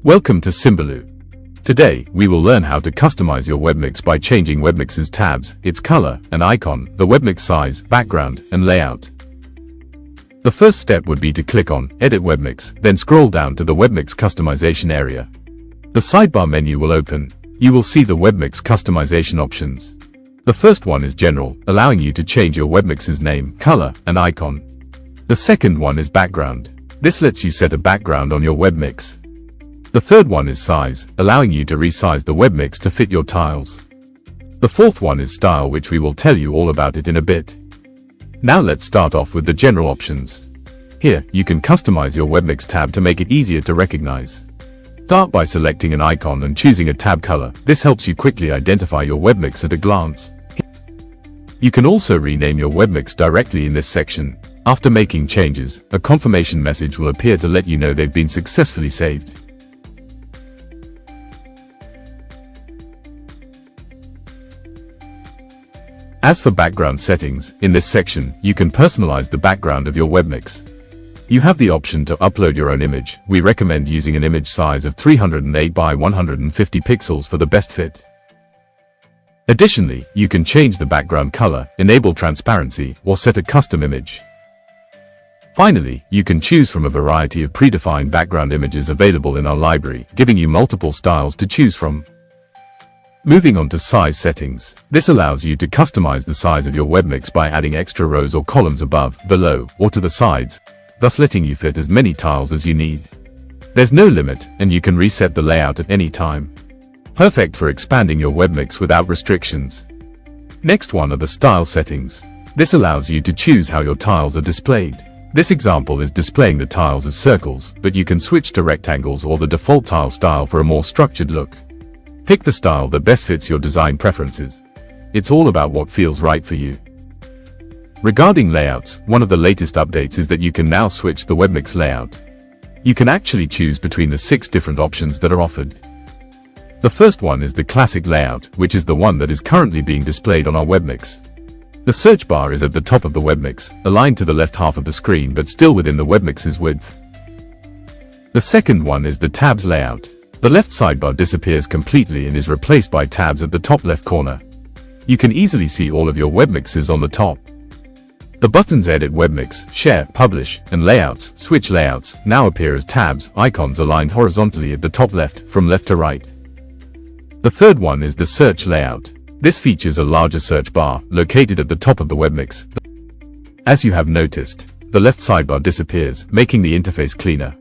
Welcome to Symbaloo. Today, we will learn how to customize your Webmix by changing Webmix's tabs, its color and icon, the Webmix size, background, and layout. The first step would be to click on Edit Webmix, then scroll down to the Webmix customization area. The sidebar menu will open. You will see the Webmix customization options. The first one is General, allowing you to change your Webmix's name, color, and icon. The second one is Background. This lets you set a background on your Webmix. The third one is Size, allowing you to resize the Webmix to fit your tiles. The fourth one is Style, which we will tell you all about it in a bit. Now let's start off with the general options. Here, you can customize your Webmix tab to make it easier to recognize. Start by selecting an icon and choosing a tab color. This helps you quickly identify your Webmix at a glance. You can also rename your Webmix directly in this section. After making changes, a confirmation message will appear to let you know they've been successfully saved. As for background settings, in this section, you can personalize the background of your Webmix. You have the option to upload your own image. We recommend using an image size of 308 by 150 pixels for the best fit. Additionally, you can change the background color, enable transparency, or set a custom image. Finally, you can choose from a variety of predefined background images available in our library, giving you multiple styles to choose from. Moving on to size settings. This allows you to customize the size of your Webmix by adding extra rows or columns above, below, or to the sides, thus letting you fit as many tiles as you need. There's no limit, and you can reset the layout at any time. Perfect for expanding your Webmix without restrictions. Next one are the style settings. This allows you to choose how your tiles are displayed. This example is displaying the tiles as circles, but you can switch to rectangles or the default tile style for a more structured look. Pick the style that best fits your design preferences. It's all about what feels right for you. Regarding layouts, one of the latest updates is that you can now switch the Webmix layout. You can actually choose between the 6 different options that are offered. The first one is the classic layout, which is the one that is currently being displayed on our Webmix. The search bar is at the top of the Webmix, aligned to the left half of the screen but still within the Webmix's width. The second one is the tabs layout. The left sidebar disappears completely and is replaced by tabs at the top left corner. You can easily see all of your Webmixes on the top. The buttons Edit Webmix, Share, Publish, and Layouts, Switch Layouts, now appear as tabs, icons aligned horizontally at the top left, from left to right. The third one is the search layout. This features a larger search bar, located at the top of the Webmix. As you have noticed, the left sidebar disappears, making the interface cleaner.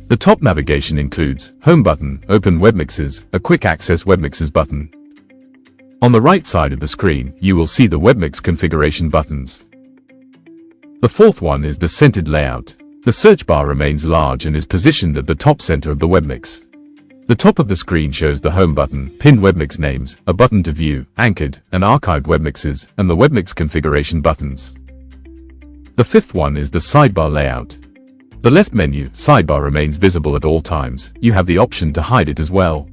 The top navigation includes Home button, Open Webmixes, a Quick Access Webmixes button. On the right side of the screen, you will see the Webmix configuration buttons. The fourth one is the centered layout. The search bar remains large and is positioned at the top center of the Webmix. The top of the screen shows the Home button, pinned Webmix names, a button to view, anchored, and archived Webmixes, and the Webmix configuration buttons. The fifth one is the sidebar layout. The left menu, sidebar, remains visible at all times. You have the option to hide it as well.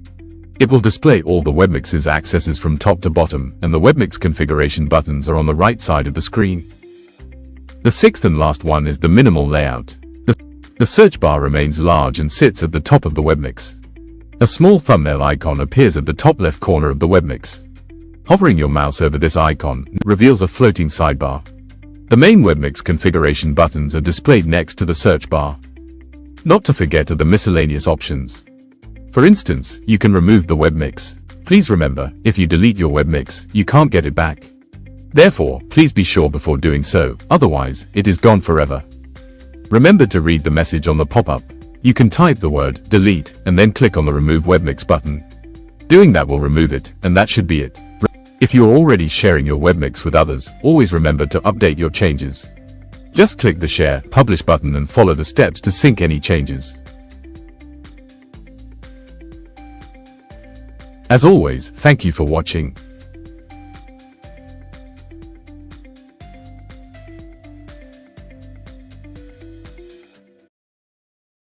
It will display all the Webmix's accesses from top to bottom, and the Webmix configuration buttons are on the right side of the screen. The sixth and last one is the minimal layout. The search bar remains large and sits at the top of the Webmix. A small thumbnail icon appears at the top left corner of the Webmix. Hovering your mouse over this icon reveals a floating sidebar. The main Webmix configuration buttons are displayed next to the search bar. Not to forget are the miscellaneous options. For instance, you can remove the Webmix. Please remember, if you delete your Webmix, you can't get it back. Therefore, please be sure before doing so, otherwise, it is gone forever. Remember to read the message on the pop-up. You can type the word delete and then click on the Remove Webmix button. Doing that will remove it, and that should be it. If you are already sharing your Webmix with others, always remember to update your changes. Just click the Share, Publish button and follow the steps to sync any changes. As always, thank you for watching.